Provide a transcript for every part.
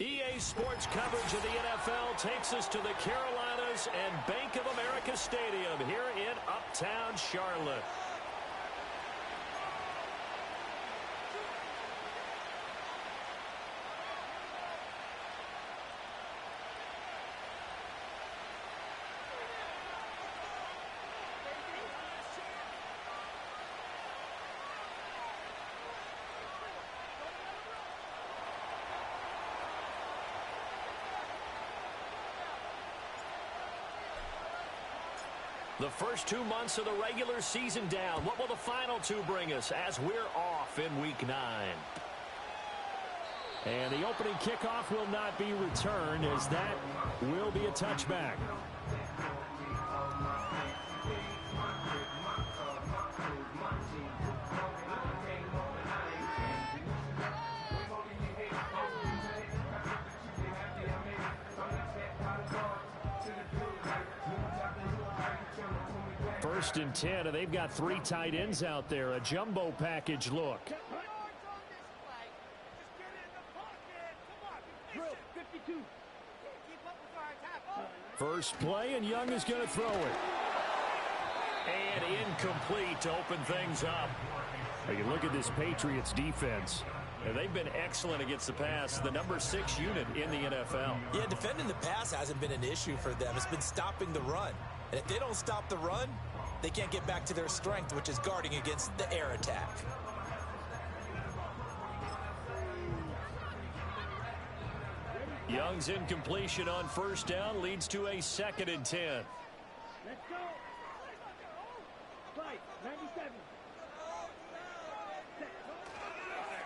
EA Sports coverage of the NFL takes us to the Carolinas and Bank of America Stadium here in Uptown Charlotte. The first 2 months of the regular season down. What will the final two bring us as we're off in Week 9? And the opening kickoff will not be returned, as that will be a touchback. First and 10, and they've got 3 tight ends out there. A jumbo package look. First play, and Young is going to throw it. And incomplete to open things up. You look at this Patriots defense. And they've been excellent against the pass, the number 6 unit in the NFL. Yeah, defending the pass hasn't been an issue for them. It's been stopping the run. And if they don't stop the run, they can't get back to their strength, which is guarding against the air attack. Young's incompletion on first down leads to a 2nd and 10. Let's go. Fight, 97.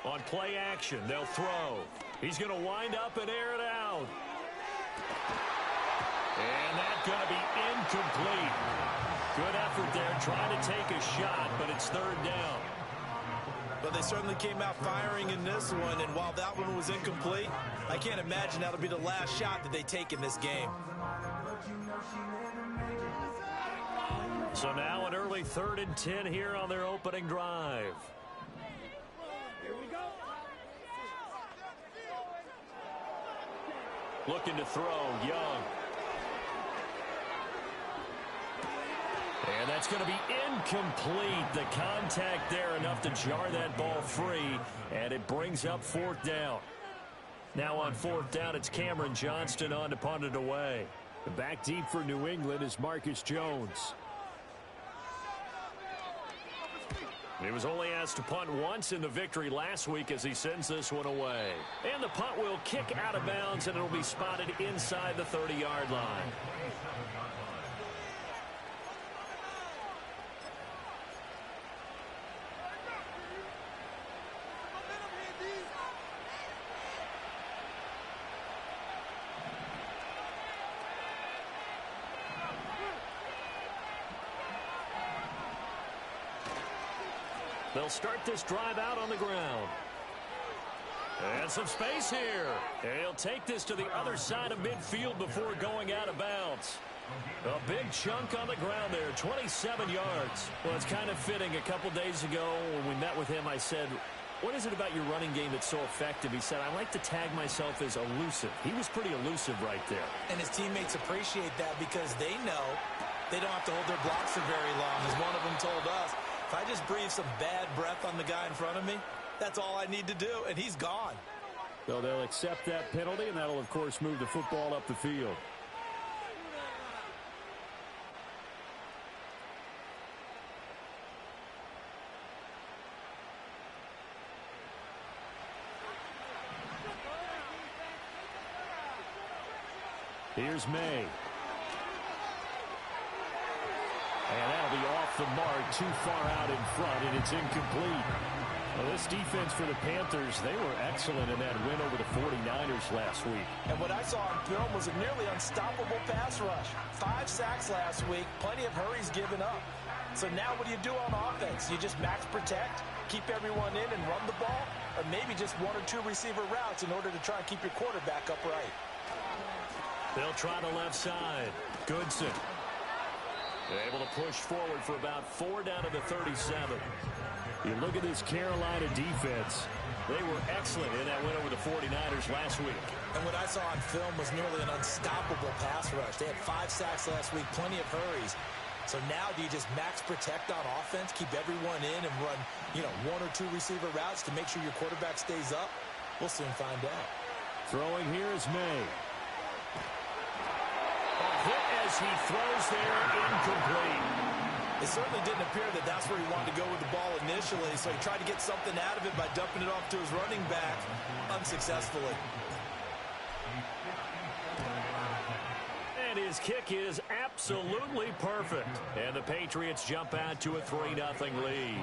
On play action, they'll throw. He's going to wind up and air it out. And that's going to be incomplete. Good effort there, trying to take a shot, but it's 3rd down. But they certainly came out firing in this one, and while that one was incomplete, I can't imagine that'll be the last shot that they take in this game. So now an early 3rd and 10 here on their opening drive. Here we go. Looking to throw, Young. And that's going to be incomplete. The contact there enough to jar that ball free, and it brings up 4th down. Now on 4th down, it's Cameron Johnston on to punt it away. Back deep for New England is Marcus Jones. He was only asked to punt once in the victory last week as he sends this one away. And the punt will kick out of bounds, and it'll be spotted inside the 30-yard line. They'll start this drive out on the ground. And some space here. And he'll take this to the other side of midfield before going out of bounds. A big chunk on the ground there, 27 yards. Well, it's kind of fitting. A couple days ago when we met with him, I said, what is it about your running game that's so effective? He said, I like to tag myself as elusive. He was pretty elusive right there. And his teammates appreciate that because they know they don't have to hold their blocks for very long, as one of them told us. If I just breathe some bad breath on the guy in front of me, that's all I need to do, and he's gone. So they'll accept that penalty, and that'll, of course, move the football up the field. Here's May. And that'll be off the mark, too far out in front, and it's incomplete. Well, this defense for the Panthers, they were excellent in that win over the 49ers last week. And what I saw on film was a nearly unstoppable pass rush. 5 sacks last week, plenty of hurries given up. So now what do you do on offense? You just max protect, keep everyone in and run the ball, or maybe just 1 or 2 receiver routes in order to try and keep your quarterback upright. They'll try the left side. Goodson able to push forward for about 4 down to the 37. You look at this Carolina defense. They were excellent in that win over the 49ers last week. And what I saw on film was nearly an unstoppable pass rush. They had 5 sacks last week, plenty of hurries. So now do you just max protect on offense, keep everyone in and run, 1 or 2 receiver routes to make sure your quarterback stays up? We'll soon find out. Throwing here is May. A hit as he throws there, incomplete. It certainly didn't appear that that's where he wanted to go with the ball initially, so he tried to get something out of it by dumping it off to his running back unsuccessfully. And his kick is absolutely perfect. And the Patriots jump out to a 3-0 lead.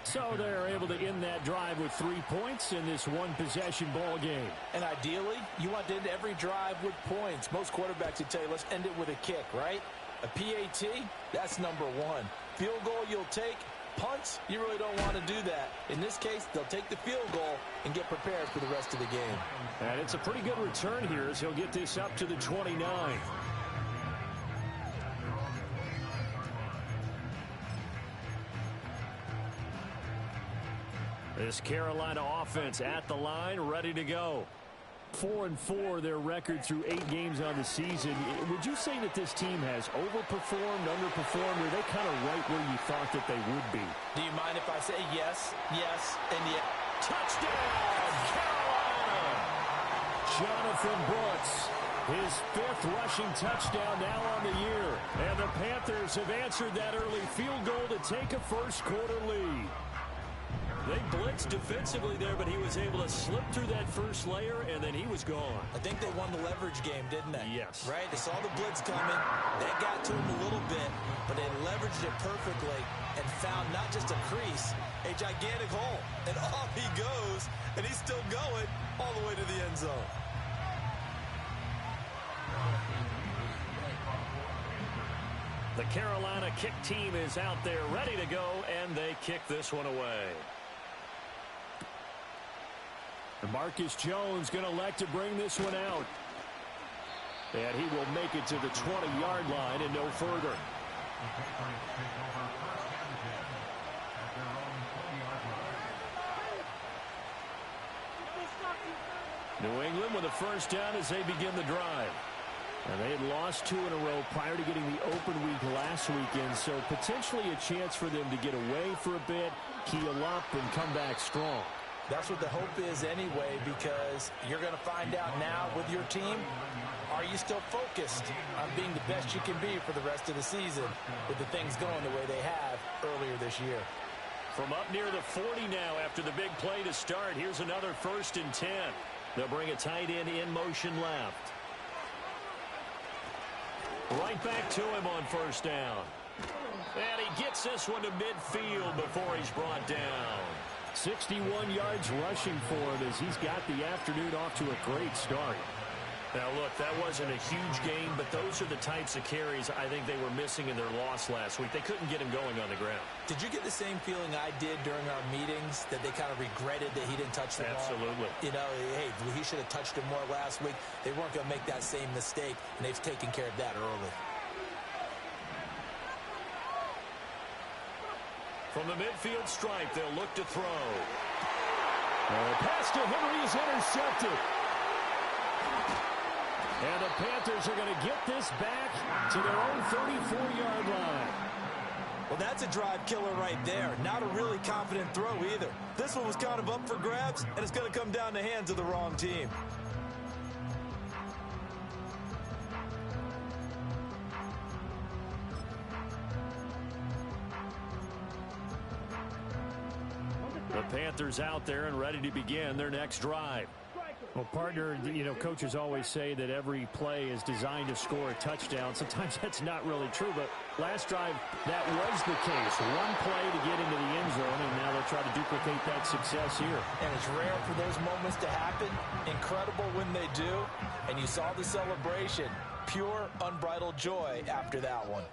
So they're able to end that drive with 3 points in this one-possession ball game. And ideally, you want to end every drive with points. Most quarterbacks would tell you, let's end it with a kick, right? A PAT, that's number 1. Field goal you'll take. Punts, you really don't want to do that. In this case, they'll take the field goal and get prepared for the rest of the game. And it's a pretty good return here as he'll get this up to the 29. This Carolina offense at the line, ready to go. 4-4 their record through 8 games on the season. Would you say that this team has overperformed, underperformed, or are they kind of right where you thought that they would be? Do you mind if I say yes, yes, and yes? Touchdown, Carolina! Jonathan Brooks, his 5th rushing touchdown now on the year. And the Panthers have answered that early field goal to take a first-quarter lead. They blitzed defensively there, but he was able to slip through that first layer, and then he was gone. I think they won the leverage game, didn't they? Yes. Right? They saw the blitz coming. That got to him a little bit, but they leveraged it perfectly and found not just a crease, a gigantic hole. And off he goes, and he's still going all the way to the end zone. The Carolina kick team is out there ready to go, and they kick this one away. Marcus Jones going to elect to bring this one out. And he will make it to the 20-yard line and no further. New England with a first down as they begin the drive. And they had lost 2 in a row prior to getting the open week last weekend, so potentially a chance for them to get away for a bit, keel up, and come back strong. That's what the hope is anyway, because you're going to find out now with your team, are you still focused on being the best you can be for the rest of the season with the things going the way they have earlier this year? From up near the 40 now after the big play to start, here's another 1st and 10. They'll bring a tight end in motion left. Right back to him on first down. And he gets this one to midfield before he's brought down. 61 yards rushing for him as he's got the afternoon off to a great start. Now, look, that wasn't a huge game, but those are the types of carries I think they were missing in their loss last week. They couldn't get him going on the ground. Did you get the same feeling I did during our meetings, that they kind of regretted that he didn't touch the ball? Absolutely. Hey, he should have touched him more last week. They weren't going to make that same mistake, and they've taken care of that early. From the midfield stripe, they'll look to throw. Pass to Henry is intercepted. And the Panthers are going to get this back to their own 34-yard line. Well, that's a drive killer right there. Not a really confident throw either. This one was kind of up for grabs, and it's going to come down the hands of the wrong team. The Panthers out there and ready to begin their next drive. Well, partner, coaches always say that every play is designed to score a touchdown. Sometimes that's not really true, but last drive, that was the case. One play to get into the end zone, and now they'll try to duplicate that success here. And it's rare for those moments to happen. Incredible when they do. And you saw the celebration. Pure, unbridled joy after that one.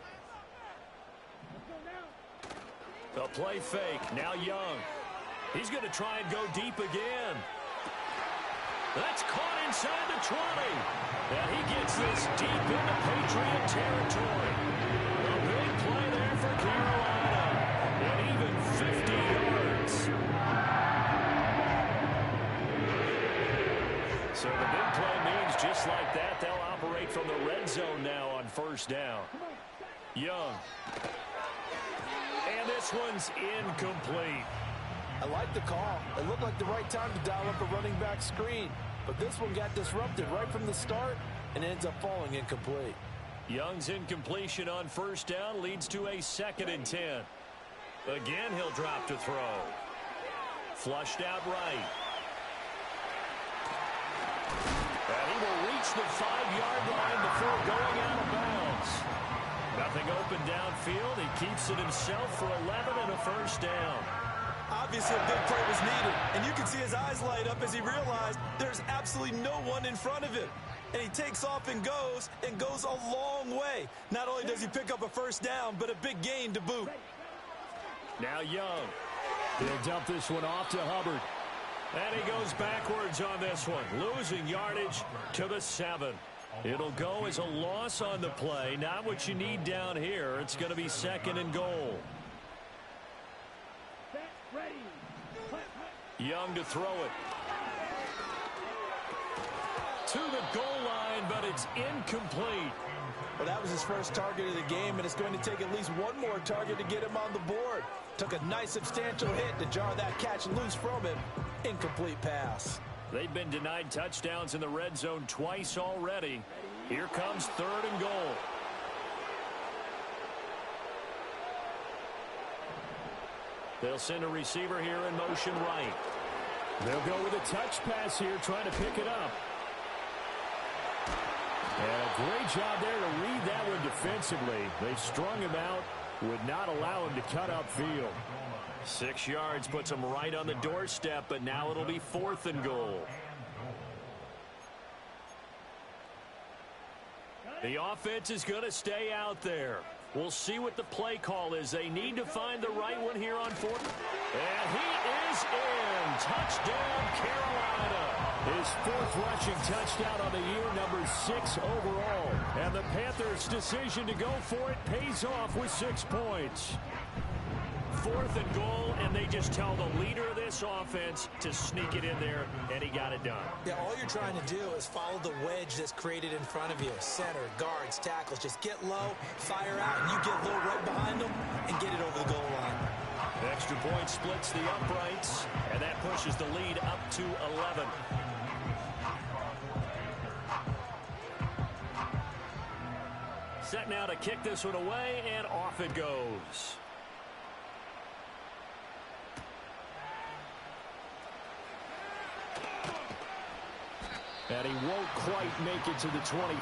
A play fake. Now Young. He's going to try and go deep again. That's caught inside the 20. And he gets this deep into Patriot territory. A big play there for Carolina. And even 50 yards. Just like that, they'll operate from the red zone now on first down. Young. And this one's incomplete. I like the call. It looked like the right time to dial up a running back screen. But this one got disrupted right from the start and ends up falling incomplete. Young's incompletion on first down leads to a 2nd and 10. Again, he'll drop to throw. Flushed out right. And he will reach the 5-yard line before going out of bounds. Nothing open downfield. He keeps it himself for 11 and a first down. Obviously, a big play was needed, and you can see his eyes light up as he realized there's absolutely no one in front of him. And he takes off and goes a long way. Not only does he pick up a first down, but a big gain to boot. Now Young. They'll dump this one off to Hubbard. And he goes backwards on this one, losing yardage to the 7. It'll go as a loss on the play. Not what you need down here. It's going to be 2nd and goal. Young to throw it. To the goal line, but it's incomplete. Well, that was his first target of the game, and it's going to take at least one more target to get him on the board. Took a nice substantial hit to jar that catch loose from him. Incomplete pass. They've been denied touchdowns in the red zone twice already. Here comes 3rd and goal. They'll send a receiver here in motion right. They'll go with a touch pass here, trying to pick it up. And a great job there to read that one defensively. They strung him out, would not allow him to cut upfield. 6 yards puts him right on the doorstep, but now it'll be 4th and goal. The offense is going to stay out there. We'll see what the play call is. They need to find the right one here on 4th. And he is in. Touchdown, Carolina. His 4th rushing touchdown on the year, number 6 overall. And the Panthers' decision to go for it pays off with 6 points. 4th and goal, and they just tell the leader of this offense to sneak it in there, and he got it done. Yeah, all you're trying to do is follow the wedge that's created in front of you. Center, guards, tackles. Just get low, fire out, and you get low right behind them and get it over the goal line. Extra point splits the uprights, and that pushes the lead up to 11. Set now to kick this one away, and off it goes. And he won't quite make it to the 25.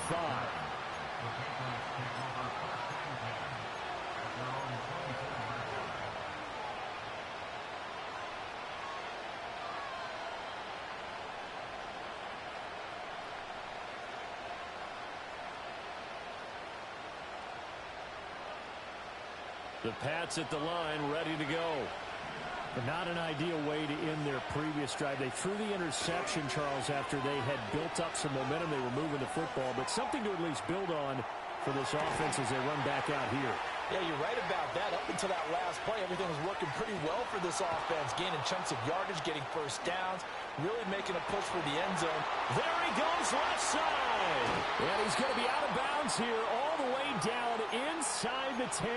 The Pats at the line, ready to go. But not an ideal way to end their previous drive. They threw the interception, Charles, after they had built up some momentum. They were moving the football, but something to at least build on for this offense as they run back out here. Yeah, you're right about that. Up until that last play, everything was working pretty well for this offense. Gaining chunks of yardage, getting first downs, really making a push for the end zone. There he goes, left side. And he's going to be out of bounds here, all the way down inside the 10.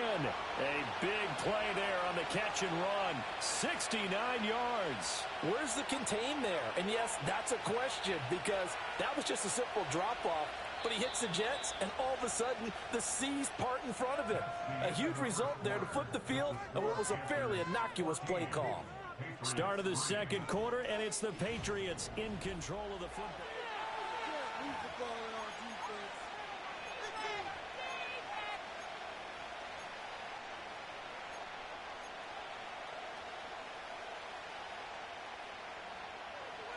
A big play there on the catch and run. 69 yards. Where's the contain there? And yes, that's a question, because that was just a simple drop-off. But he hits the Jets, and all of a sudden, the seas part in front of him. A huge result there to flip the field and what was a fairly innocuous play call. Start of the second quarter, and it's the Patriots in control of the football.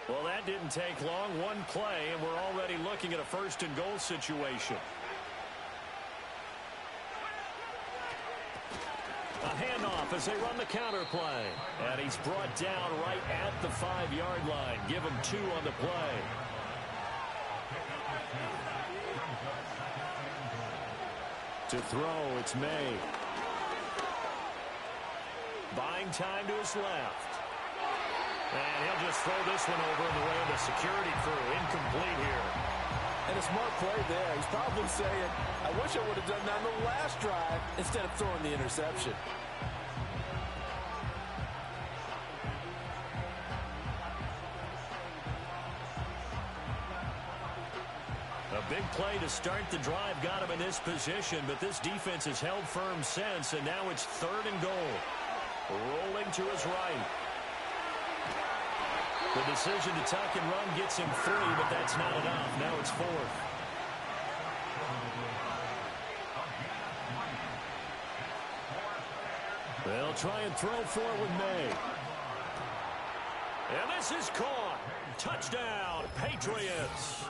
Well, that didn't take long. One play, and we're already looking at a 1st and goal situation. A handoff as they run the counter play. And he's brought down right at the 5-yard line. Give him 2 on the play. To throw, it's May. Buying time to his left. And he'll just throw this one over in the way of the security crew. Incomplete here. And a smart play there. He's probably saying, I wish I would have done that on the last drive instead of throwing the interception. A big play to start the drive got him in this position, but this defense has held firm since, and now it's 3rd and goal. Rolling to his right. The decision to tuck and run gets him 3, but that's not enough. Now it's 4th. They'll try and throw for it with May. And this is caught. Touchdown, Patriots.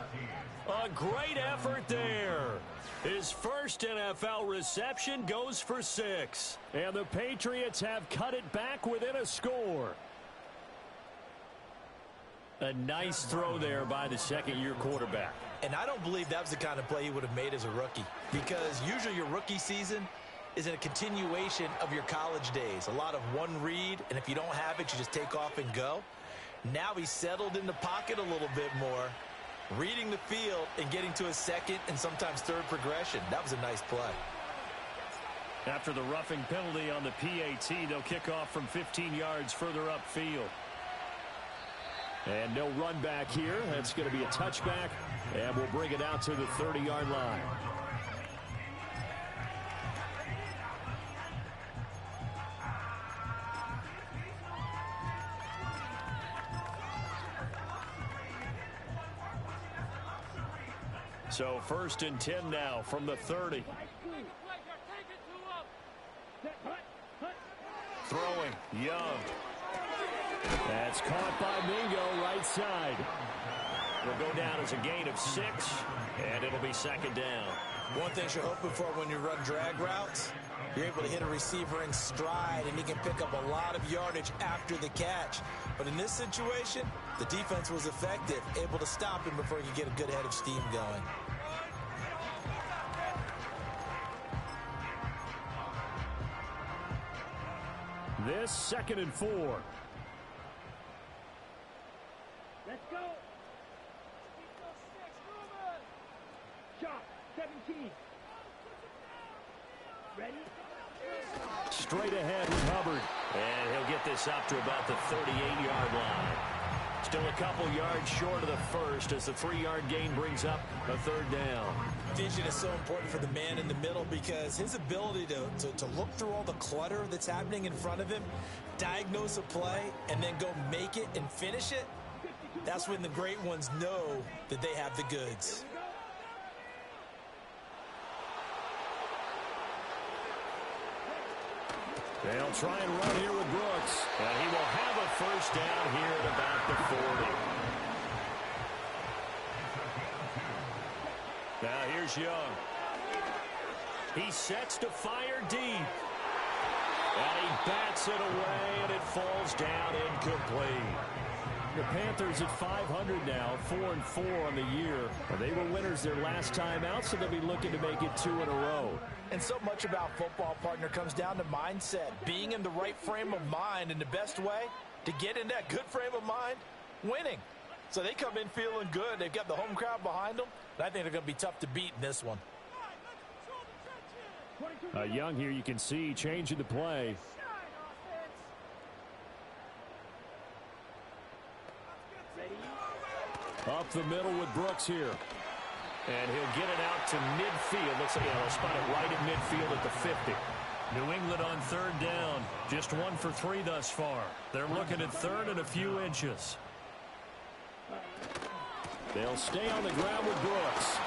A great effort there. His first NFL reception goes for 6. And the Patriots have cut it back within a score. A nice throw there by the second-year quarterback. And I don't believe that was the kind of play he would have made as a rookie, because usually your rookie season is a continuation of your college days. A lot of one read, and if you don't have it, you just take off and go. Now he's settled in the pocket a little bit more, reading the field and getting to his second and sometimes third progression. That was a nice play. After the roughing penalty on the PAT, they'll kick off from 15 yards further upfield. And no run back here. That's going to be a touchback, and we'll bring it out to the 30-yard line. So 1st and 10 now from the 30. Throwing, Young. That's caught by Mingo, right side. It'll go down as a gain of 6, and it'll be 2nd down. One thing you're hoping for when you run drag routes, you're able to hit a receiver in stride, and he can pick up a lot of yardage after the catch. But in this situation, the defense was effective, able to stop him before he could get a good head of steam going. This 2nd and 4. Let's go. Shot, 17. Ready? Straight ahead with Hubbard. And he'll get this up to about the 38-yard line. Still a couple yards short of the first as the 3-yard gain brings up a 3rd down. Vision is so important for the man in the middle because his ability to look through all the clutter that's happening in front of him, diagnose a play, and then go make it and finish it, that's when the great ones know that they have the goods. They'll try and run here with Brooks. And he will have a 1st down here at about the 40. Now here's Young. He sets to fire deep. And he bats it away, and it falls down incomplete. The Panthers at 500 now, 4-4 on the year. They were winners their last time out, so they'll be looking to make it 2 in a row. And so much about football, partner, comes down to mindset. Being in the right frame of mind, and the best way to get in that good frame of mind, winning. So they come in feeling good. They've got the home crowd behind them, and I think they're going to be tough to beat in this one. Young here, you can see, changing the play. Up the middle with Brooks here. And he'll get it out to midfield. Looks like he'll spot it right at midfield at the 50. New England on 3rd down. Just 1 for 3 thus far. They're looking at 3rd and a few inches. They'll stay on the ground with Brooks.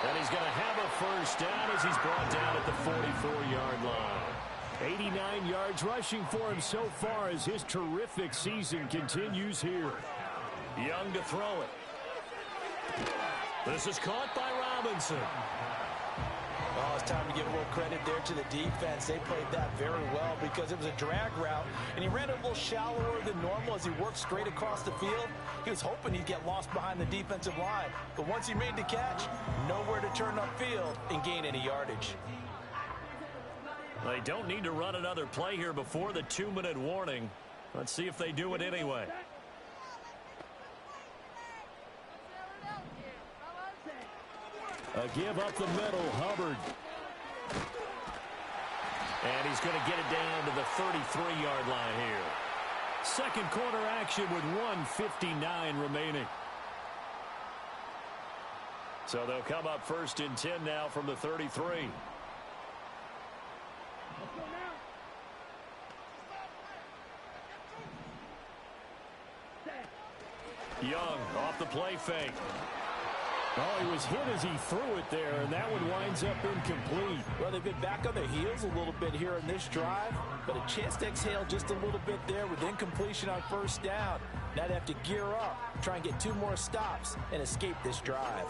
And he's going to have a 1st down as he's brought down at the 44-yard line. 89 yards rushing for him so far as his terrific season continues here. Young to throw it. This is caught by Robinson. Oh, it's time to give a little credit there to the defense. They played that very well because it was a drag route, and he ran it a little shallower than normal as he worked straight across the field. He was hoping he'd get lost behind the defensive line, but once he made the catch, nowhere to turn upfield and gain any yardage. They don't need to run another play here before the 2-minute warning. Let's see if they do it anyway. A give up the middle, Hubbard. And he's going to get it down to the 33-yard line here. Second quarter action with 1:59 remaining. So they'll come up 1st and 10 now from the 33. Young off the play fake. Oh, he was hit as he threw it there, and that one winds up incomplete. Well, they've been back on their heels a little bit here in this drive, but a chance to exhale just a little bit there with incompletion on 1st down. Now they have to gear up, try and get 2 more stops, and escape this drive.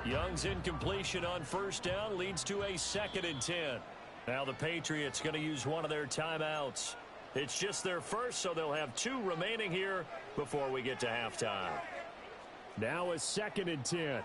Young's incompletion on 1st down leads to a 2nd and 10. Now the Patriots going to use one of their timeouts. It's just their first, so they'll have 2 remaining here before we get to halftime. Now a 2nd and 10.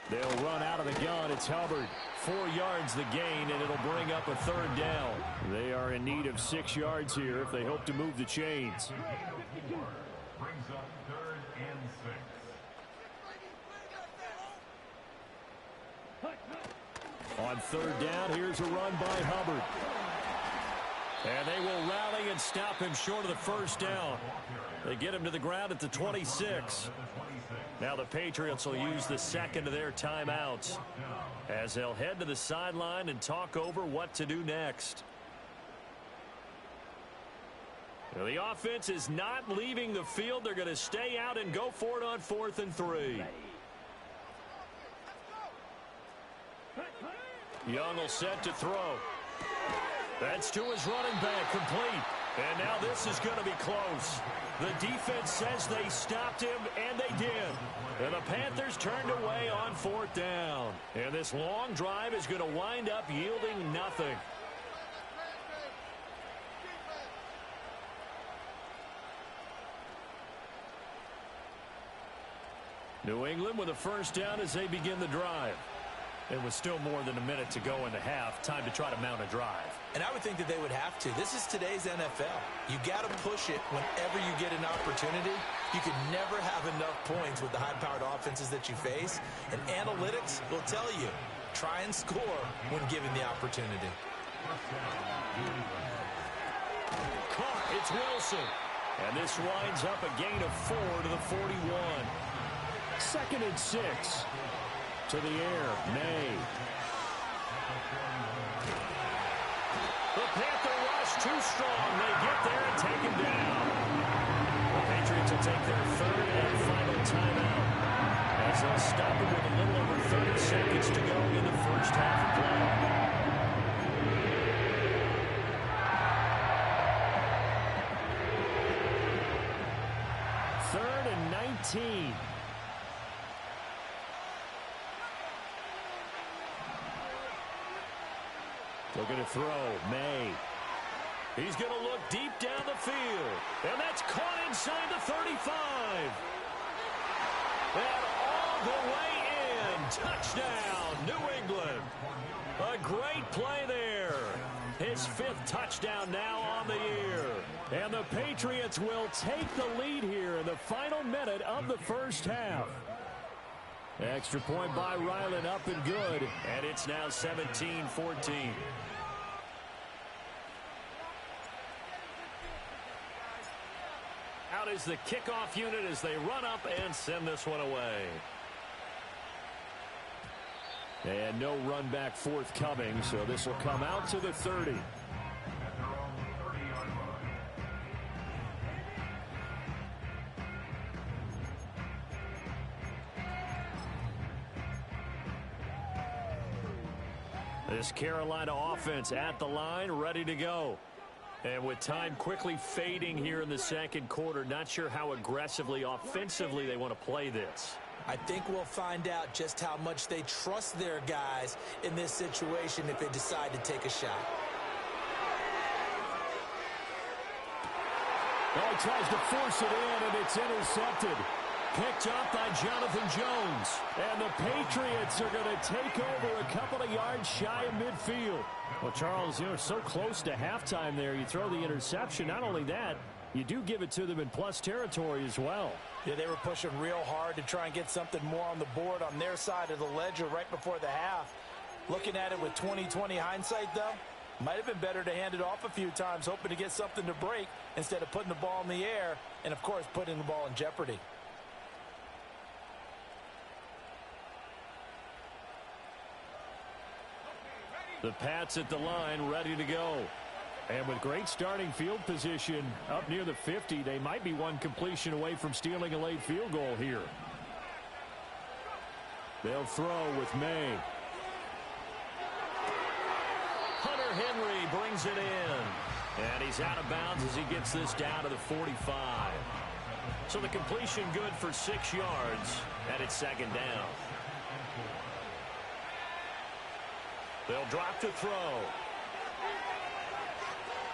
They'll run out of the gun. It's Hubbard. 4 yards the gain, and it'll bring up a 3rd down. They are in need of 6 yards here if they hope to move the chains. Brings up 3rd and 6. On 3rd down, here's a run by Hubbard. And they will rally and stop him short of the 1st down. They get him to the ground at the 26. Now the Patriots will use the 2nd of their timeouts as they'll head to the sideline and talk over what to do next. Now the offense is not leaving the field. They're going to stay out and go for it on 4th and 3. Young will set to throw. That's to his running back, complete. And now this is going to be close. The defense says they stopped him, and they did. And the Panthers turned away on 4th down. And this long drive is going to wind up yielding nothing. New England with a 1st down as they begin the drive. It was still more than a minute to go in the half. Time to try to mount a drive. And I would think that they would have to. This is today's NFL. You got to push it whenever you get an opportunity. You can never have enough points with the high-powered offenses that you face. And analytics will tell you, try and score when given the opportunity. Caught. It's Wilson. And this winds up a gain of 4 to the 41. 2nd and 6. To the air, May. The Panther rush too strong. They get there and take him down. The Patriots will take their 3rd and final timeout as they'll stop him with a little over 30 seconds to go in the 1st half of play. 3rd and 19. Looking to throw, May. He's going to look deep down the field. And that's caught inside the 35. And all the way in. Touchdown, New England. A great play there. His 5th touchdown now on the year. And the Patriots will take the lead here in the final minute of the 1st half. Extra point by Ryland, up and good. And it's now 17-14. Out is the kickoff unit as they run up and send this one away. And no run back forthcoming, so this will come out to the 30. This Carolina offense at the line, ready to go. And with time quickly fading here in the 2nd quarter, not sure how aggressively, offensively they want to play this. I think we'll find out just how much they trust their guys in this situation if they decide to take a shot. Oh, he tries to force it in, and it's intercepted. Picked up by Jonathan Jones. And the Patriots are going to take over a couple of yards shy of midfield. Well, Charles, you're so close to halftime there. You throw the interception. Not only that, you do give it to them in plus territory as well. Yeah, they were pushing real hard to try and get something more on the board on their side of the ledger right before the half. Looking at it with 20/20 hindsight, though, might have been better to hand it off a few times, hoping to get something to break instead of putting the ball in the air and, of course, putting the ball in jeopardy. The Pats at the line, ready to go. And with great starting field position up near the 50, they might be one completion away from stealing a late field goal here. They'll throw with May. Hunter Henry brings it in. And he's out of bounds as he gets this down to the 45. So the completion good for 6 yards, and it's second down. They'll drop to throw.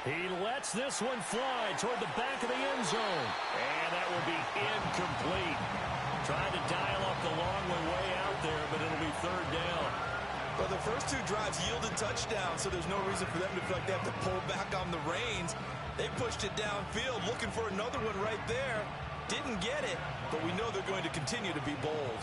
He lets this one fly toward the back of the end zone. And that will be incomplete. Trying to dial up the long way out there, but it'll be third down. Well, the first 2 drives yielded touchdowns, so there's no reason for them to feel like they have to pull back on the reins. They pushed it downfield, looking for another one right there. Didn't get it, but we know they're going to continue to be bold.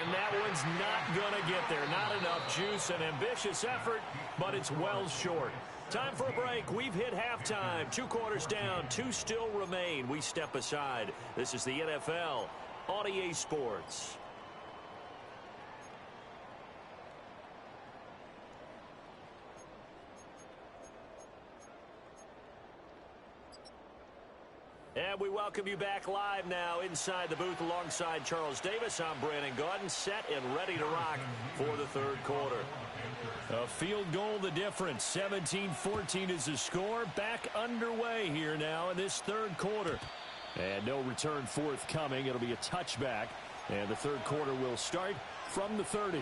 And that one's not going to get there. Not enough juice. An ambitious effort, but it's well short. Time for a break. We've hit halftime. 2 quarters down. 2 still remain. We step aside. This is the NFL on EA Sports. And we welcome you back live now inside the booth alongside Charles Davis. I'm Brandon Gaudin, set and ready to rock for the third quarter. A field goal the difference. 17-14 is the score. Back underway here now in this third quarter. And no return forthcoming. It'll be a touchback. And the third quarter will start from the 30.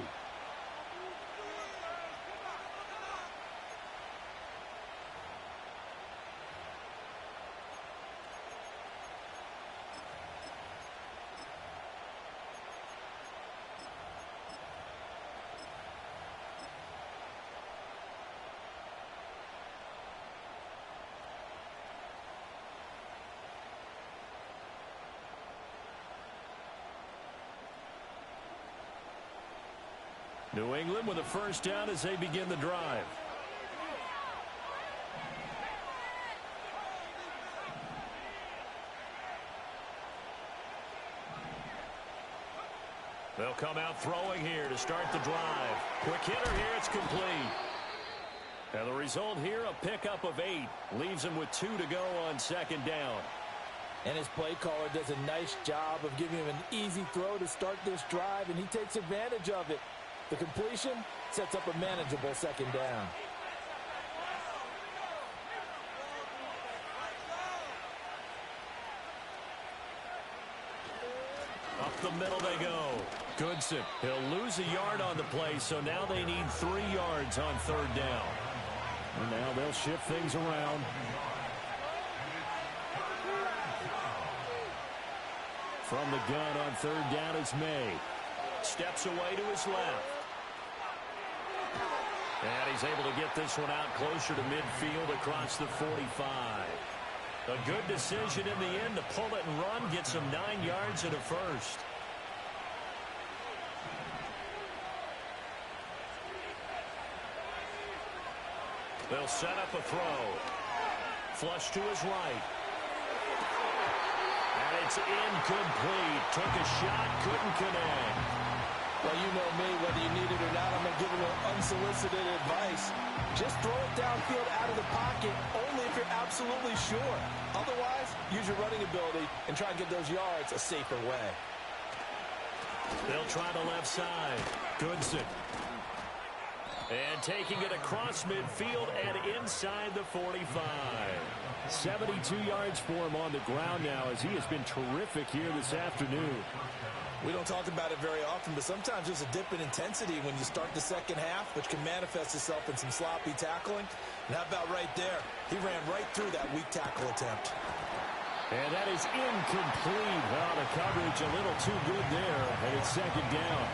New England with a first down as they begin the drive. They'll come out throwing here to start the drive. Quick hitter here, it's complete. And the result here, a pickup of 8. Leaves him with 2 to go on second down. And his play caller does a nice job of giving him an easy throw to start this drive, and he takes advantage of it. The completion sets up a manageable second down. Up the middle they go. Goodson, he'll lose a yard on the play, so now they need 3 yards on third down. And now they'll shift things around. From the gun on third down is May. Steps away to his left. And he's able to get this one out closer to midfield across the 45. A good decision in the end to pull it and run, get some 9 yards and a first. They'll set up a throw. Flush to his right. And it's incomplete. Took a shot, couldn't connect. Well, you know me, whether you need it or not, I'm going to give a little unsolicited advice. Just throw it downfield out of the pocket, only if you're absolutely sure. Otherwise, use your running ability and try and get those yards a safer way. They'll try the left side. Goodson. And taking it across midfield and inside the 45. 72 yards for him on the ground now as he has been terrific here this afternoon. We don't talk about it very often, but sometimes there's a dip in intensity when you start the second half, which can manifest itself in some sloppy tackling. And how about right there? He ran right through that weak tackle attempt. And that is incomplete. Well, the coverage a little too good there, and it's second down.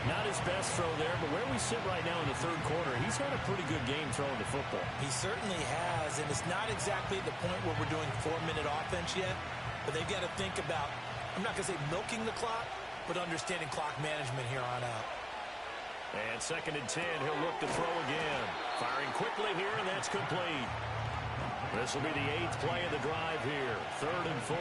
Not his best throw there, but where we sit right now in the third quarter, he's had a pretty good game throwing the football. He certainly has, and it's not exactly the point where we're doing 4-minute offense yet, but they've got to think about, I'm not going to say milking the clock, but understanding clock management here on out. And 2nd and 10, he'll look to throw again. Firing quickly here, and that's complete. This will be the 8th play of the drive here. 3rd and 4.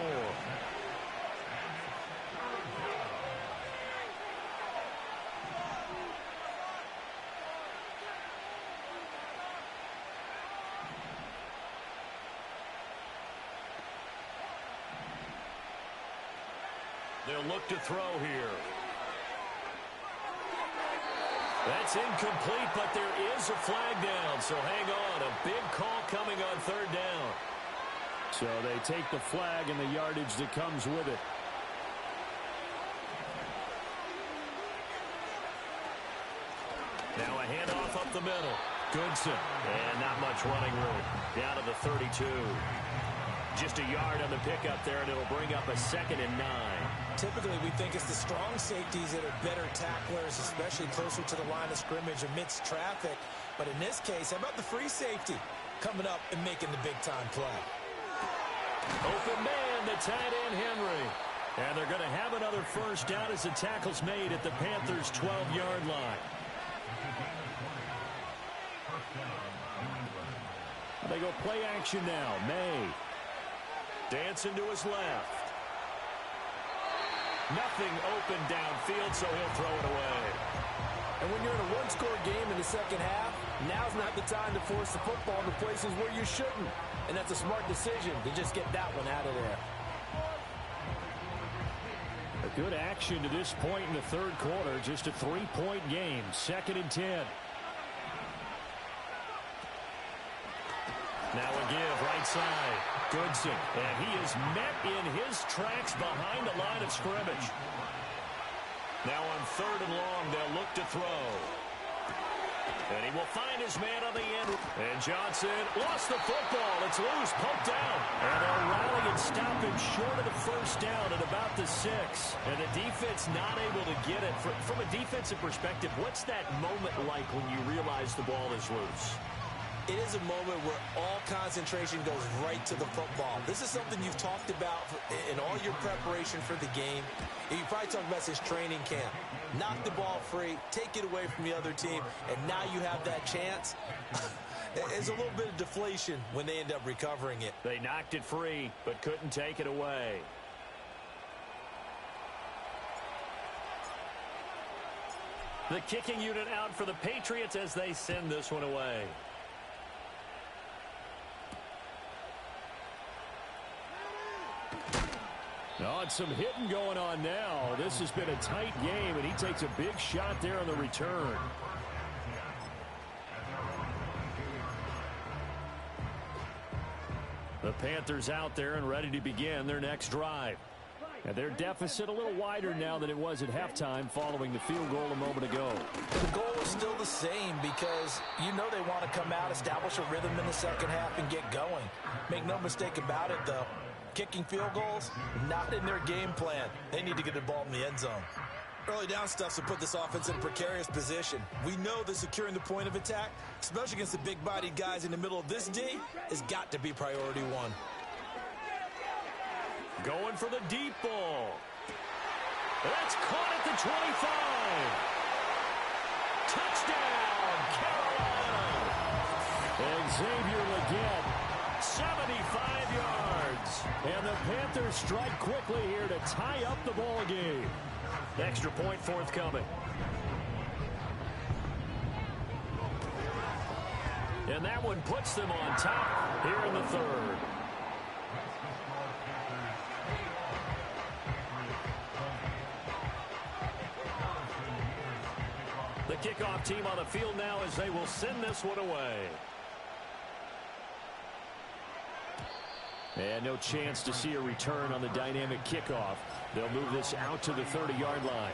They'll look to throw here. That's incomplete, but there is a flag down, so hang on. A big call coming on 3rd down. So they take the flag and the yardage that comes with it. Now a handoff up the middle. Goodson. And not much running room. Down to the 32. Just a yard on the pickup there, and it'll bring up a 2nd and 9. Typically, we think it's the strong safeties that are better tacklers, especially closer to the line of scrimmage amidst traffic. But in this case, how about the free safety coming up and making the big-time play? Open man, the tight end, Henry. And they're going to have another first down as the tackle's made at the Panthers' 12-yard line. They go play action now. May. Dancing to his left. Nothing open downfield, so he'll throw it away. And when you're in a one-score game in the second half, now's not the time to force the football to places where you shouldn't. And that's a smart decision to just get that one out of there. A good action to this point in the third quarter. Just a 3-point game. 2nd and 10. Now a give right side. Goodson. And he is met in his tracks behind the line of scrimmage. Now on 3rd and long, they'll look to throw. And he will find his man on the end. And Johnson lost the football. It's loose, poked out. And they'll rally and stop him short of the first down at about the 6. And the defense not able to get it. From a defensive perspective, what's that moment like when you realize the ball is loose? It is a moment where all concentration goes right to the football. This is something you've talked about in all your preparation for the game. You probably talked about since training camp. Knock the ball free, take it away from the other team, and now you have that chance. There's a little bit of deflation when they end up recovering it. They knocked it free, but couldn't take it away. The kicking unit out for the Patriots as they send this one away. Oh, and some hitting going on now. This has been a tight game, and he takes a big shot there on the return. The Panthers out there and ready to begin their next drive. And their deficit a little wider now than it was at halftime following the field goal a moment ago. The goal is still the same because you know they want to come out, establish a rhythm in the second half, and get going. Make no mistake about it, though. Kicking field goals, not in their game plan. They need to get the ball in the end zone. Early down stuff to put this offense in a precarious position. We know that securing the point of attack, especially against the big-bodied guys in the middle of this D, has got to be priority one. Going for the deep ball. That's caught at the 25. Touchdown, Carolina. And Xavier Legette, 75 yards. and the Panthers strike quickly here to tie up the ball game. Extra point forthcoming. And that one puts them on top here in the third. The kickoff team on the field now as they will send this one away. And no chance to see a return on the dynamic kickoff. They'll move this out to the 30-yard line.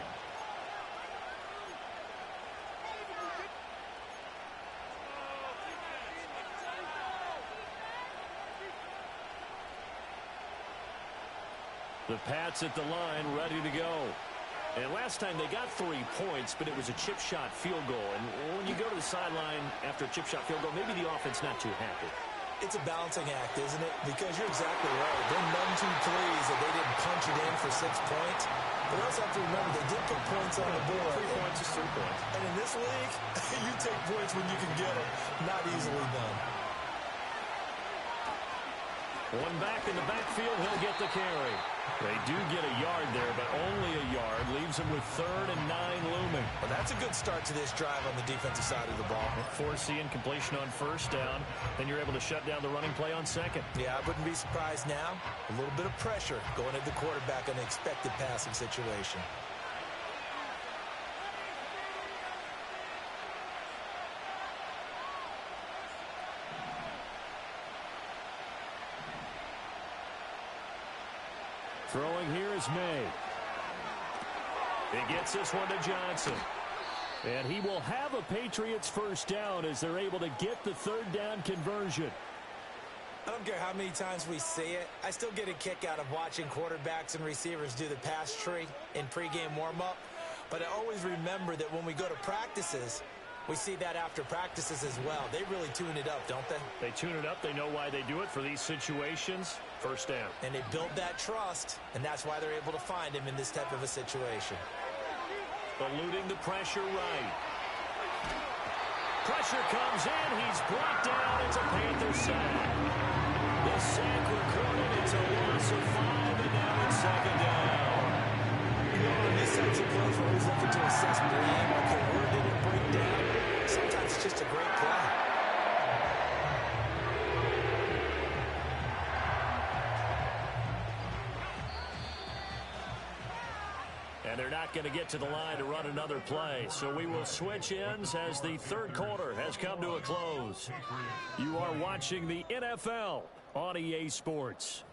The Pats at the line, ready to go. And last time they got 3 points, but it was a chip shot field goal. And when you go to the sideline after a chip shot field goal, maybe the offense not too happy. It's a balancing act, isn't it? Because you're exactly right. They're none too pleased that they didn't punch it in for 6 points. But also have to remember they did put points on the board. 3 points is 3 points. And in this league, you take points when you can get them. Not easily done. One back in the backfield, he'll get the carry. They do get a yard there, but only a yard. Leaves them with 3rd and 9 looming. Well, that's a good start to this drive on the defensive side of the ball. Forcing completion on 1st down. Then you're able to shut down the running play on 2nd. Yeah, I wouldn't be surprised now. A little bit of pressure going at the quarterback on the expected passing situation. Throwing here is May. He gets this one to Johnson. And he will have a Patriots 1st down as they're able to get the 3rd down conversion. I don't care how many times we see it. I still get a kick out of watching quarterbacks and receivers do the pass tree in pregame warm-up. But I always remember that when we go to practices, we see that after practices as well. They really tune it up, don't they? They tune it up. They know why they do it for these situations. 1st down. And they build that trust, and that's why they're able to find him in this type of a situation. Eluding the pressure right. Pressure comes in. He's brought down. It's a Panther sack. The sack recorded. It's a loss of 5, and now it's 2nd down. You know, in these types of plays, we're always looking to assess blame. Okay, where did it break down? Sometimes it's just a great play. And they're not going to get to the line to run another play. So we will switch ends as the 3rd quarter has come to a close. You are watching the NFL on EA Sports.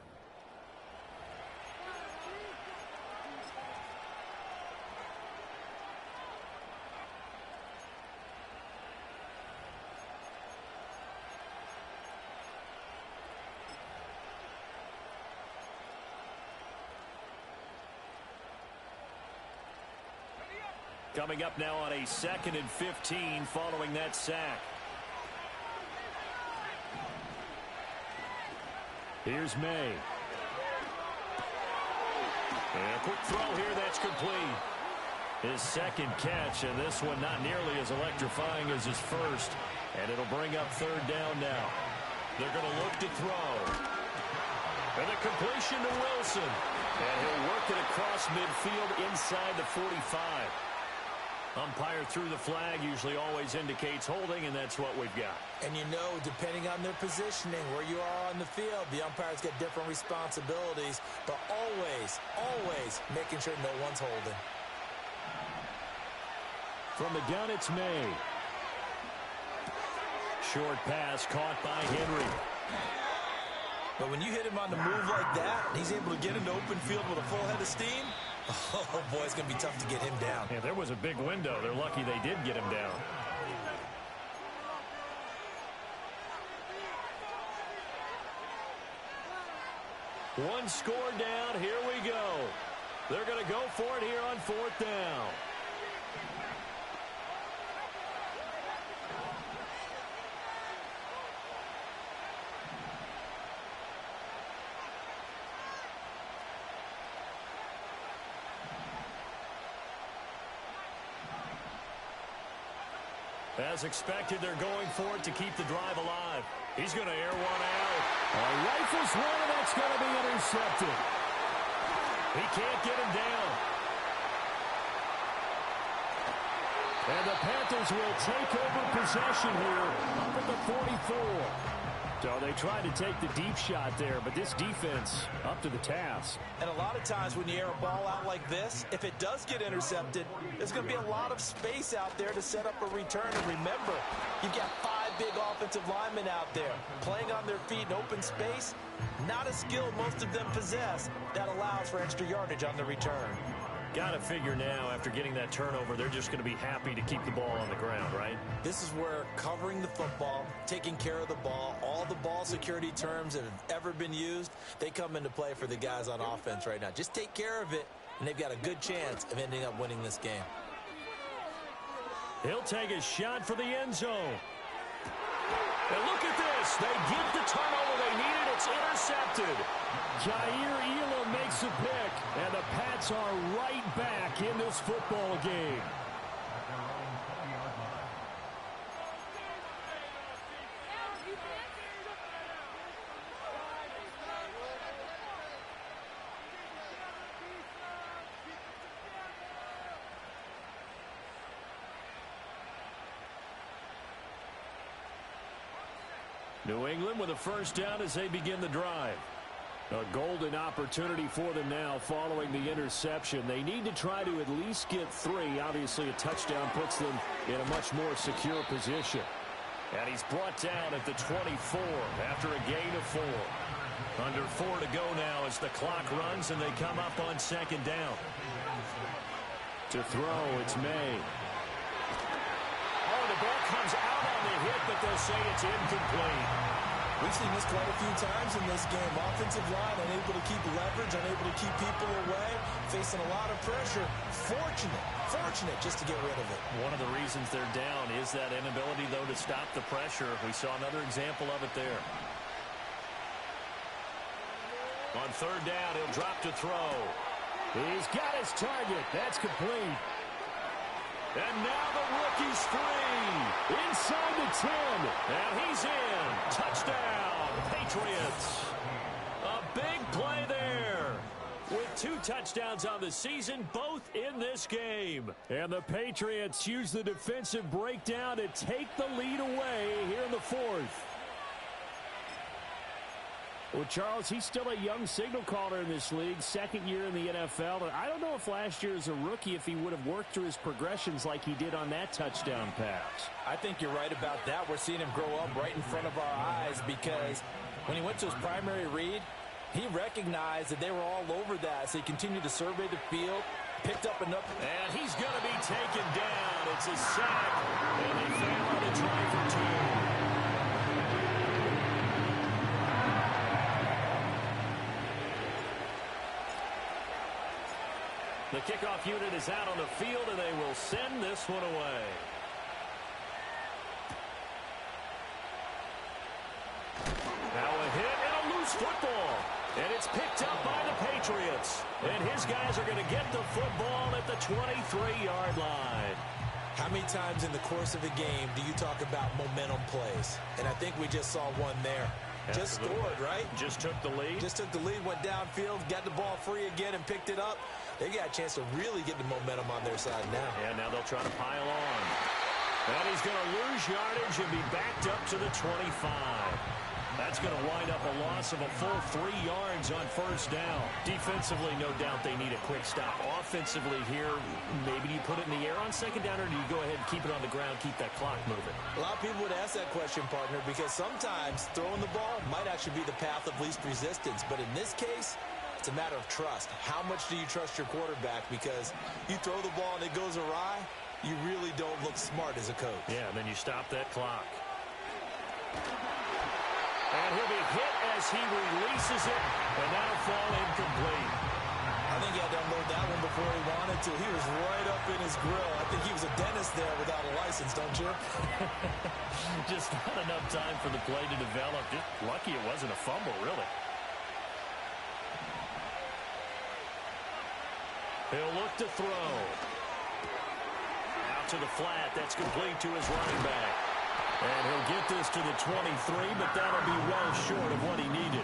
Coming up now on a 2nd and 15 following that sack. Here's May. And a quick throw here that's complete. His 2nd catch, and this one not nearly as electrifying as his 1st. And it'll bring up 3rd down now. They're going to look to throw. And a completion to Wilson. And he'll work it across midfield inside the 45. Umpire threw the flag, usually always indicates holding, and that's what we've got. And you know, depending on their positioning, where you are on the field, the umpires get different responsibilities, but always making sure no one's holding. From the gun, it's May. Short pass caught by Henry. But when you hit him on the move like that, he's able to get into open field with a full head of steam. Oh, boy, it's going to be tough to get him down. Yeah, there was a big window. They're lucky they did get him down. One score down. Here we go. They're going to go for it here on 4th down. As expected, they're going for it to keep the drive alive. He's going to air one out. Rifles one, and that's going to be intercepted. He can't get him down. And the Panthers will take over possession here up at the 44. So they tried to take the deep shot there, but this defense up to the task. And a lot of times when you air a ball out like this, if it does get intercepted, there's going to be a lot of space out there to set up a return. And remember, you've got 5 big offensive linemen out there playing on their feet in open space. Not a skill most of them possess that allows for extra yardage on the return. Got to figure now, after getting that turnover, they're just going to be happy to keep the ball on the ground, right? This is where covering the football, taking care of the ball, all the ball security terms that have ever been used, they come into play for the guys on offense right now. Just take care of it, and they've got a good chance of ending up winning this game. He'll take a shot for the end zone. And look at this. They get the turnover they needed. It's intercepted. Jair Elam makes a pick, and the Pats are right back in this football game. New England with a first down as they begin the drive. A golden opportunity for them now following the interception. They need to try to at least get 3. Obviously, a touchdown puts them in a much more secure position. And he's brought down at the 24 after a gain of 4. Under 4 to go now as the clock runs and they come up on second down. To throw, it's May. Oh, the ball comes out on the hit, but they'll say it's incomplete. We've seen this quite a few times in this game. Offensive line unable to keep leverage, unable to keep people away, facing a lot of pressure. Fortunate just to get rid of it. One of the reasons they're down is that inability, though, to stop the pressure. We saw another example of it there. On third down, he'll drop to throw. He's got his target. That's complete. And now the rookie's free. Inside the 10. And he's in. Touchdown, Patriots. A big play there. With 2 touchdowns on the season, both in this game. And the Patriots use the defensive breakdown to take the lead away here in the 4th. Well, Charles, he's still a young signal caller in this league, 2nd year in the NFL. And I don't know if last year as a rookie, if he would have worked through his progressions like he did on that touchdown pass. I think you're right about that. We're seeing him grow up right in front of our eyes because when he went to his primary read, he recognized that they were all over that. So he continued to survey the field, picked up enough. And he's going to be taken down. It's a sack. And they fail on a try for 2. The kickoff unit is out on the field, and they will send this one away. Now a hit and a loose football. And it's picked up by the Patriots. And his guys are going to get the football at the 23-yard line. How many times in the course of a game do you talk about momentum plays? And I think we just saw one there. Just scored, right? Just took the lead. Just took the lead, went downfield, got the ball free again, and picked it up. They got a chance to really get the momentum on their side now. And now they'll try to pile on. And he's going to lose yardage and be backed up to the 25. That's going to wind up a loss of a full 3 yards on first down. Defensively, no doubt they need a quick stop. Offensively here, maybe do you put it in the air on second down, or do you go ahead and keep it on the ground, keep that clock moving? A lot of people would ask that question, partner, because sometimes throwing the ball might actually be the path of least resistance. But in this case, it's a matter of trust. How much do you trust your quarterback? Because you throw the ball and it goes awry, you really don't look smart as a coach. Yeah, and then you stop that clock. And he'll be hit as he releases it, and that'll fall incomplete. I think he had to unload that one before he wanted to. He was right up in his grill. I think he was a dentist there without a license, don't you? Just not enough time for the play to develop. Just lucky it wasn't a fumble, really. He'll look to throw. Out to the flat. That's complete to his running back. And he'll get this to the 23, but that'll be well short of what he needed.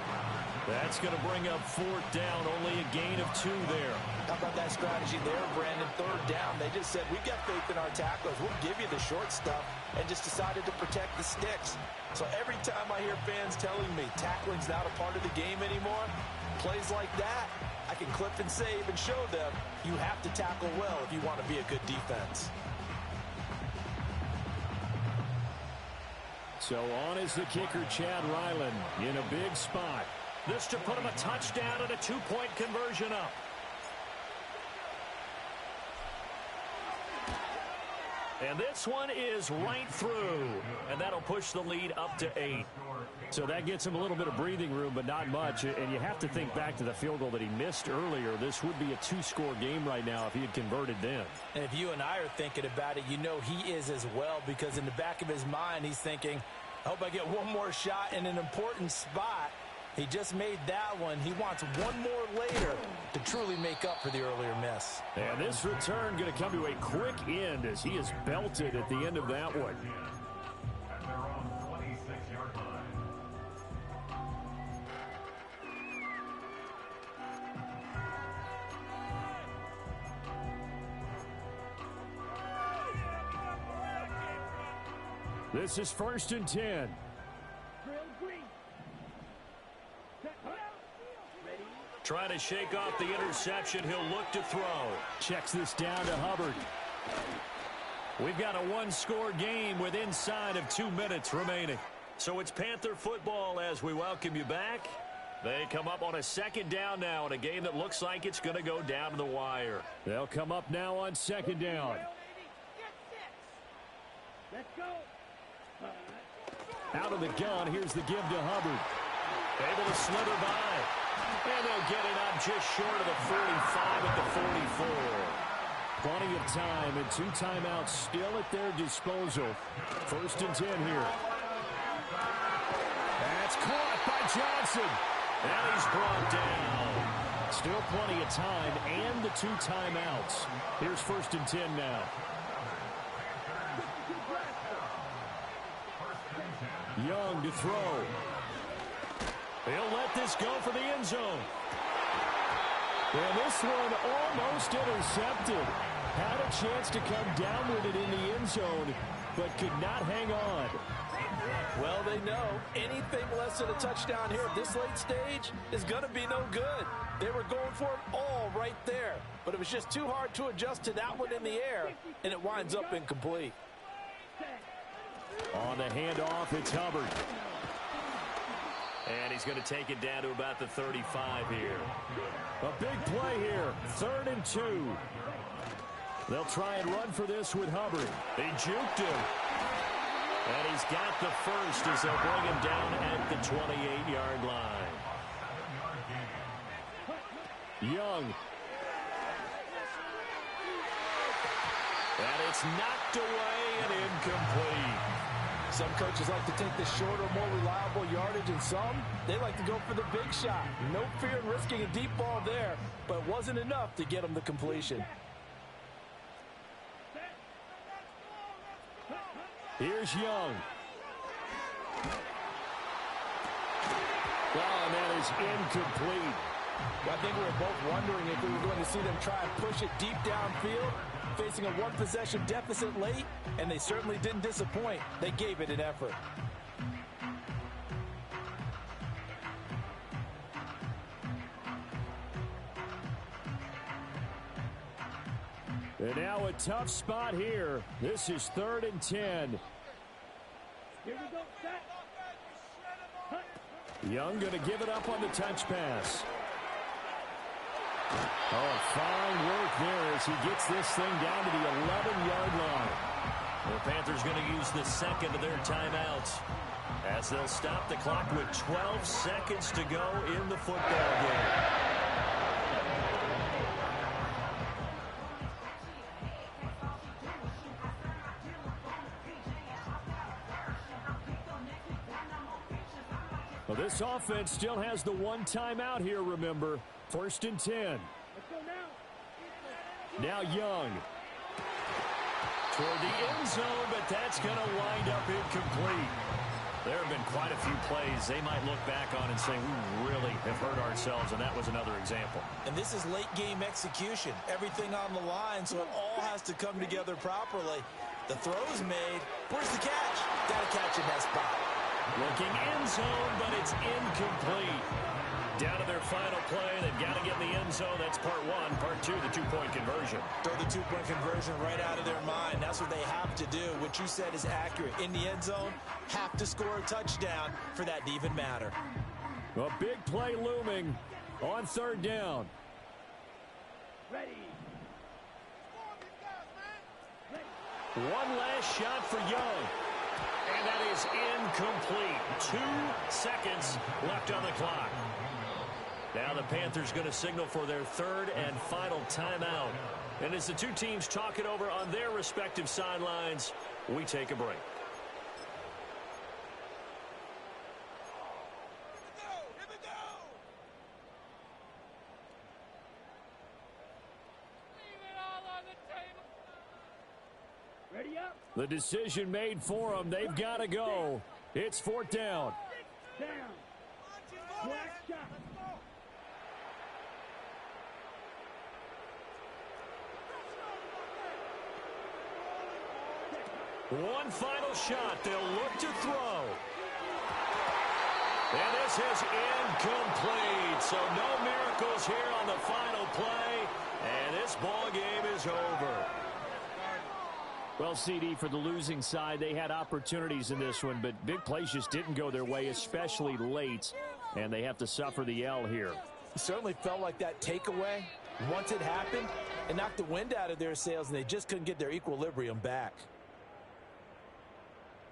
That's going to bring up 4th down, only a gain of 2 there. How about that strategy there, Brandon? 3rd down, they just said, we've got faith in our tacklers. We'll give you the short stuff, and just decided to protect the sticks. So every time I hear fans telling me tackling's not a part of the game anymore, plays like that, I can clip and save and show them you have to tackle well if you want to be a good defense. So on is the kicker, Chad Ryland, in a big spot. This to put him a touchdown and a 2-point conversion up. And this one is right through. And that'll push the lead up to 8. So that gets him a little bit of breathing room, but not much. And you have to think back to the field goal that he missed earlier. This would be a 2-score game right now if he had converted then. And if you and I are thinking about it, you know he is as well, because in the back of his mind, he's thinking, I hope I get one more shot in an important spot. He just made that one. He wants one more later to truly make up for the earlier miss. And this return going to come to a quick end as he is belted at the end of that one. At their own 26-yard line. This is 1st and 10. Trying to shake off the interception. He'll look to throw. Checks this down to Hubbard. We've got a 1-score game with inside of 2 minutes remaining. So it's Panther football as we welcome you back. They come up on a 2nd down now in a game that looks like it's going to go down to the wire. They'll come up now on 2nd down. Let's go. Out of the gun, here's the give to Hubbard. Able to slither by. And they'll get it up just short of the 45 at the 44. Plenty of time and 2 timeouts still at their disposal. 1st and 10 here. That's caught by Johnson. And he's brought down. Still plenty of time and the 2 timeouts. Here's 1st and 10 now. Young to throw. He'll let this go for the end zone. And this one almost intercepted. Had a chance to come down with it in the end zone, but could not hang on. Well, they know anything less than a touchdown here at this late stage is going to be no good. They were going for it all right there, but it was just too hard to adjust to that one in the air, and it winds up incomplete. On the handoff, it's Hubbard. And he's going to take it down to about the 35 here. A big play here. 3rd and 2. They'll try and run for this with Hubbard. They juked him. And he's got the first as they'll bring him down at the 28-yard line. Young. And it's knocked away and incomplete. Some coaches like to take the shorter, more reliable yardage, and some, they like to go for the big shot. No fear in risking a deep ball there, but it wasn't enough to get them the completion. Here's Young. Well, and that is incomplete. I think we were both wondering if we were going to see them try and push it deep downfield, facing a one-possession deficit late, and they certainly didn't disappoint. They gave it an effort. And now a tough spot here. This is 3rd and 10. Here we go, set. Young going to give it up on the touch pass. Oh, fine work there as he gets this thing down to the 11-yard line. The Panthers going to use the second of their timeouts as they'll stop the clock with 12 seconds to go in the football game. Well, this offense still has the 1 timeout here, remember. 1st and 10. Let's go now. Now Young. Toward the end zone, but that's going to wind up incomplete. There have been quite a few plays they might look back on and say, we really have hurt ourselves, and that was another example. And this is late-game execution. Everything on the line, so it all has to come together properly. The throw's made. Where's the catch? Got to catch in that spot. Looking end zone, but it's incomplete. Down to their final play. They've got to get in the end zone. That's part one. Part two, the two-point conversion. Throw the two-point conversion right out of their mind. That's what they have to do. What you said is accurate. In the end zone, have to score a touchdown for that to even matter. A big play looming on third down. Ready. One last shot for Young. And that is incomplete. 2 seconds left on the clock. Now the Panthers going to signal for their third and final timeout. And as the two teams talk it over on their respective sidelines, we take a break. Ready up. The decision made for them. They've got to go. It's fourth down. Down. Black shot. One final shot. They'll look to throw. And this is incomplete. So no miracles here on the final play. And this ball game is over. Well, CD, for the losing side, they had opportunities in this one, but big plays just didn't go their way, especially late, and they have to suffer the L here. It certainly felt like that takeaway, once it happened, it knocked the wind out of their sails, and they just couldn't get their equilibrium back.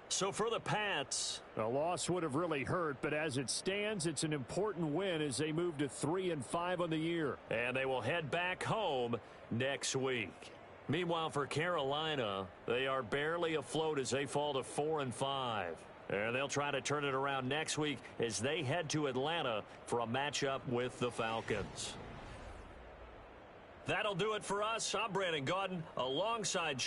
So for the Pats, A loss would have really hurt, but as it stands, it's an important win as they move to 3-5 on the year. and they will head back home next week. Meanwhile, for Carolina, they are barely afloat as they fall to 4-5. And they'll try to turn it around next week as they head to Atlanta for a matchup with the Falcons. That'll do it for us. I'm Brandon Gaudin alongside